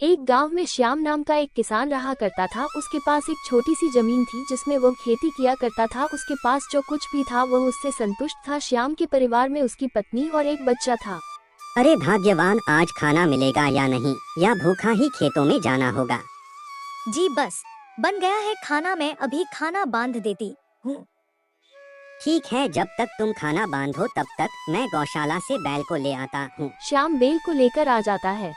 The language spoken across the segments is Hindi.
एक गांव में श्याम नाम का एक किसान रहा करता था। उसके पास एक छोटी सी जमीन थी जिसमें वो खेती किया करता था। उसके पास जो कुछ भी था वो उससे संतुष्ट था। श्याम के परिवार में उसकी पत्नी और एक बच्चा था। अरे भाग्यवान, आज खाना मिलेगा या नहीं, या भूखा ही खेतों में जाना होगा। जी बस बन गया है खाना, मैं अभी खाना बांध देती हूँ। ठीक है, जब तक तुम खाना बांधो तब तक मैं गौशाला से बैल को ले आता हूँ। श्याम बैल को लेकर आ जाता है।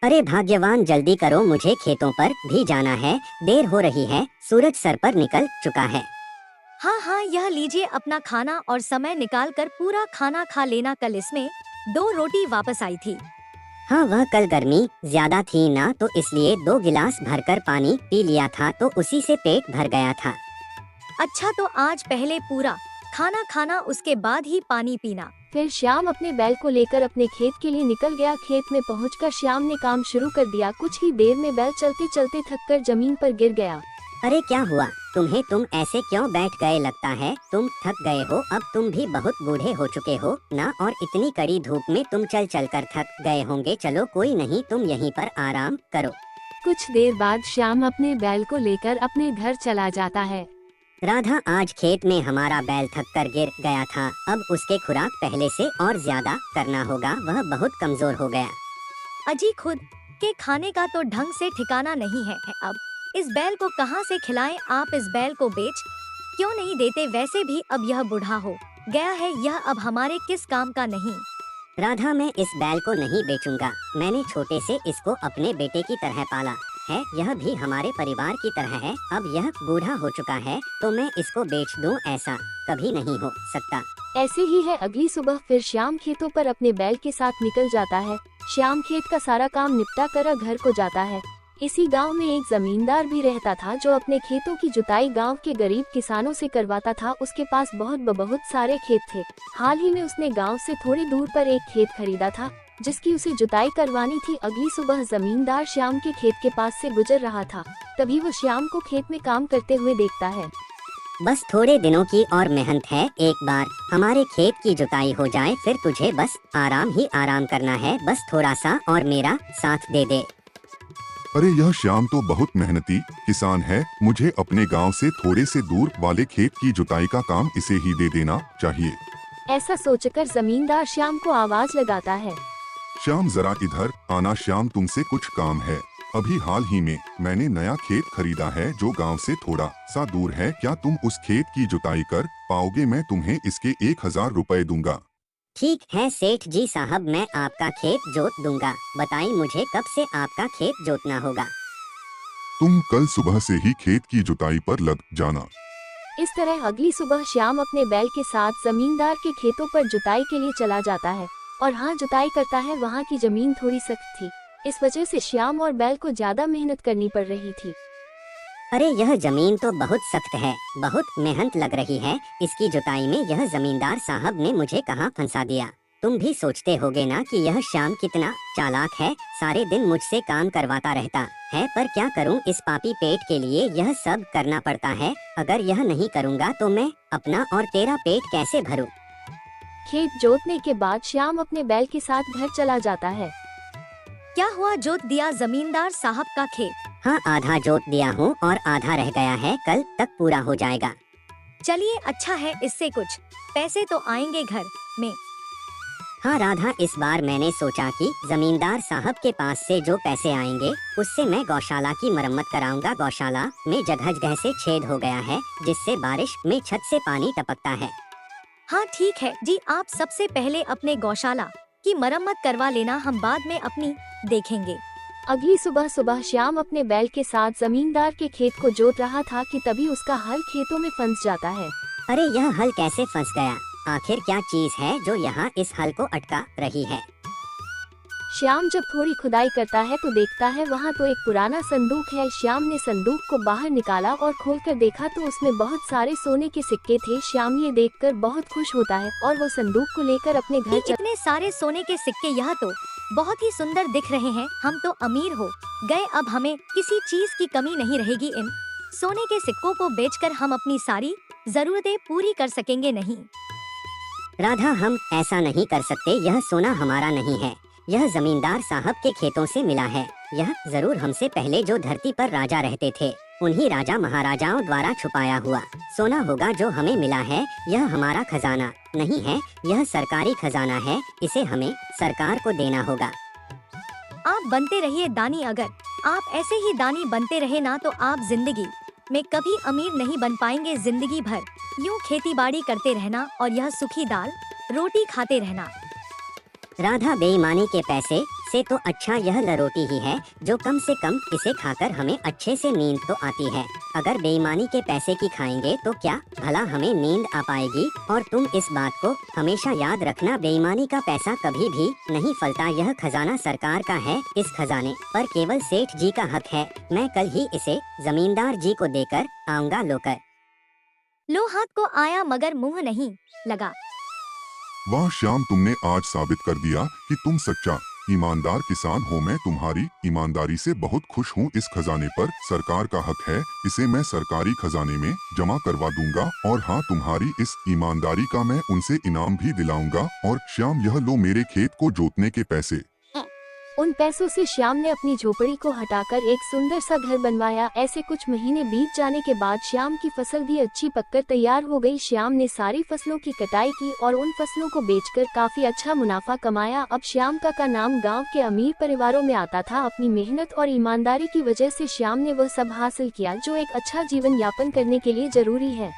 अरे भाग्यवान, जल्दी करो, मुझे खेतों पर भी जाना है, देर हो रही है, सूरज सर पर निकल चुका है। हाँ, यह लीजिए अपना खाना और समय निकाल कर पूरा खाना खा लेना। कल इसमें 2 रोटी वापस आई थी। हाँ, वह कल गर्मी ज्यादा थी ना, तो इसलिए 2 गिलास भरकर पानी पी लिया था, तो उसी से पेट भर गया था। अच्छा, तो आज पहले पूरा खाना खाना, उसके बाद ही पानी पीना। फिर श्याम अपने बैल को लेकर अपने खेत के लिए निकल गया। खेत में पहुंचकर श्याम ने काम शुरू कर दिया। कुछ ही देर में बैल चलते चलते थककर जमीन पर गिर गया। अरे क्या हुआ तुम्हें, तुम ऐसे क्यों बैठ गए? लगता है तुम थक गए हो। अब तुम भी बहुत बूढ़े हो चुके हो ना, और इतनी कड़ी धूप में तुम चल चल कर थक गए होंगे। चलो कोई नहीं, तुम यहीं पर आराम करो। कुछ देर बाद श्याम अपने बैल को लेकर अपने घर चला जाता है। राधा, आज खेत में हमारा बैल थक कर गिर गया था। अब उसके खुराक पहले से और ज्यादा करना होगा, वह बहुत कमजोर हो गया। अजी, खुद के खाने का तो ढंग से ठिकाना नहीं है। अब इस बैल को कहाँ से खिलाएं? आप इस बैल को बेच क्यों नहीं देते? वैसे भी अब यह बूढ़ा हो गया है, यह अब हमारे किस काम का नहीं। राधा, मैं इस बैल को नहीं बेचूंगा। मैंने छोटे से इसको अपने बेटे की तरह पाला है, यह भी हमारे परिवार की तरह है। अब यह बूढ़ा हो चुका है तो मैं इसको बेच दूं, ऐसा कभी नहीं हो सकता। ऐसे ही है। अगली सुबह फिर श्याम खेतों पर अपने बैल के साथ निकल जाता है। श्याम खेत का सारा काम निपटा कर घर को जाता है। इसी गांव में एक जमींदार भी रहता था जो अपने खेतों की जुताई गांव के गरीब किसानों से करवाता था। उसके पास बहुत सारे खेत थे। हाल ही में उसने गांव से थोड़ी दूर पर एक खेत खरीदा था जिसकी उसे जुताई करवानी थी। अगली सुबह जमींदार श्याम के खेत के पास से गुजर रहा था। तभी वो श्याम को खेत में काम करते हुए देखता है। बस थोड़े दिनों की और मेहनत है, एक बार हमारे खेत की जुताई हो जाए फिर तुझे बस आराम ही आराम करना है। बस थोड़ा सा और मेरा साथ दे दे। अरे यह श्याम तो बहुत मेहनती किसान है, मुझे अपने गांव से थोड़े से दूर वाले खेत की जुताई का काम इसे ही दे देना चाहिए। ऐसा सोचकर जमींदार श्याम को आवाज लगाता है। श्याम, जरा इधर आना। श्याम, तुमसे कुछ काम है। अभी हाल ही में मैंने नया खेत खरीदा है जो गांव से थोड़ा सा दूर है। क्या तुम उस खेत की जुताई कर पाओगे? मैं तुम्हें इसके 1000 रुपए दूंगा। ठीक है सेठ जी साहब, मैं आपका खेत जोत दूंगा। बताइए मुझे कब से आपका खेत जोतना होगा? तुम कल सुबह से ही खेत की जुताई पर लग जाना। इस तरह अगली सुबह श्याम अपने बैल के साथ जमींदार के खेतों पर जुताई के लिए चला जाता है। और हाँ, जुताई करता है। वहाँ की जमीन थोड़ी सख्त थी, इस वजह से श्याम और बैल को ज्यादा मेहनत करनी पड़ रही थी। अरे यह जमीन तो बहुत सख्त है, बहुत मेहनत लग रही है इसकी जुताई में। यह जमींदार साहब ने मुझे कहाँ फंसा दिया? तुम भी सोचते होगे ना कि यह श्याम कितना चालाक है, सारे दिन मुझसे काम करवाता रहता है। पर क्या करूं, इस पापी पेट के लिए यह सब करना पड़ता है। अगर यह नहीं करूंगा तो मैं अपना और तेरा पेट कैसे भरूं? खेत जोतने के बाद श्याम अपने बैल के साथ घर चला जाता है। क्या हुआ, जोत दिया जमींदार साहब का खेत? हाँ, आधा जोत दिया हूँ और आधा रह गया है, कल तक पूरा हो जाएगा। चलिए अच्छा है, इससे कुछ पैसे तो आएंगे घर में। हाँ राधा, इस बार मैंने सोचा कि जमींदार साहब के पास से जो पैसे आएंगे उससे मैं गौशाला की मरम्मत कराऊंगा। गौशाला में जगह जगह से छेद हो गया है जिससे बारिश में छत से पानी टपकता है। हाँ ठीक है जी, आप सबसे पहले अपने गौशाला की मरम्मत करवा लेना, हम बाद में अपनी देखेंगे। अगली सुबह श्याम अपने बैल के साथ जमींदार के खेत को जोत रहा था कि तभी उसका हल खेतों में फंस जाता है। अरे यह हल कैसे फंस गया? आखिर क्या चीज है जो यहाँ इस हल को अटका रही है? श्याम जब थोड़ी खुदाई करता है तो देखता है वहाँ तो एक पुराना संदूक है। श्याम ने संदूक को बाहर निकाला और खोलकर देखा तो उसमें बहुत सारे सोने के सिक्के थे। श्याम ये देखकर बहुत खुश होता है और वो संदूक को लेकर अपने घर इतने सारे सोने के सिक्के, यह तो बहुत ही सुंदर दिख रहे हैं। हम तो अमीर हो गए, अब हमें किसी चीज की कमी नहीं रहेगी। इन सोने के सिक्कों को बेचकर हम अपनी सारी जरूरतें पूरी कर सकेंगे। नहीं राधा, हम ऐसा नहीं कर सकते, यह सोना हमारा नहीं है, यह जमींदार साहब के खेतों से मिला है। यह जरूर हमसे पहले जो धरती पर राजा रहते थे उन्हीं राजा महाराजाओं द्वारा छुपाया हुआ सोना होगा जो हमें मिला है। यह हमारा खजाना नहीं है, यह सरकारी खजाना है, इसे हमें सरकार को देना होगा। आप बनते रहिए दानी। अगर आप ऐसे ही दानी बनते रहे ना तो आप जिंदगी में कभी अमीर नहीं बन पाएंगे। जिंदगी भर यूं खेती बाड़ी करते रहना और यह सूखी दाल रोटी खाते रहना। राधा, बेईमानी के पैसे से तो अच्छा यह लरोटी ही है जो कम से कम इसे खाकर हमें अच्छे से नींद तो आती है। अगर बेईमानी के पैसे की खाएंगे तो क्या भला हमें नींद आ पाएगी। और तुम इस बात को हमेशा याद रखना, बेईमानी का पैसा कभी भी नहीं फलता। यह खजाना सरकार का है, इस खजाने पर केवल सेठ जी का हक है। मैं कल ही इसे जमींदार जी को देकर आऊंगा। लोकर लो हाथ को आया मगर मुंह नहीं लगा। वाह श्याम, तुमने आज साबित कर दिया कि तुम सच्चा ईमानदार किसान हो। मैं तुम्हारी ईमानदारी से बहुत खुश हूँ। इस खजाने पर सरकार का हक है, इसे मैं सरकारी खजाने में जमा करवा दूंगा। और हाँ, तुम्हारी इस ईमानदारी का मैं उनसे इनाम भी दिलाऊंगा। और श्याम, यह लो मेरे खेत को जोतने के पैसे। उन पैसों से श्याम ने अपनी झोपड़ी को हटाकर एक सुंदर सा घर बनवाया। ऐसे कुछ महीने बीत जाने के बाद श्याम की फसल भी अच्छी पककर तैयार हो गई। श्याम ने सारी फसलों की कटाई की और उन फसलों को बेचकर काफी अच्छा मुनाफा कमाया। अब श्याम का नाम गांव के अमीर परिवारों में आता था। अपनी मेहनत और ईमानदारी की वजह से श्याम ने वह सब हासिल किया जो एक अच्छा जीवन यापन करने के लिए जरूरी है।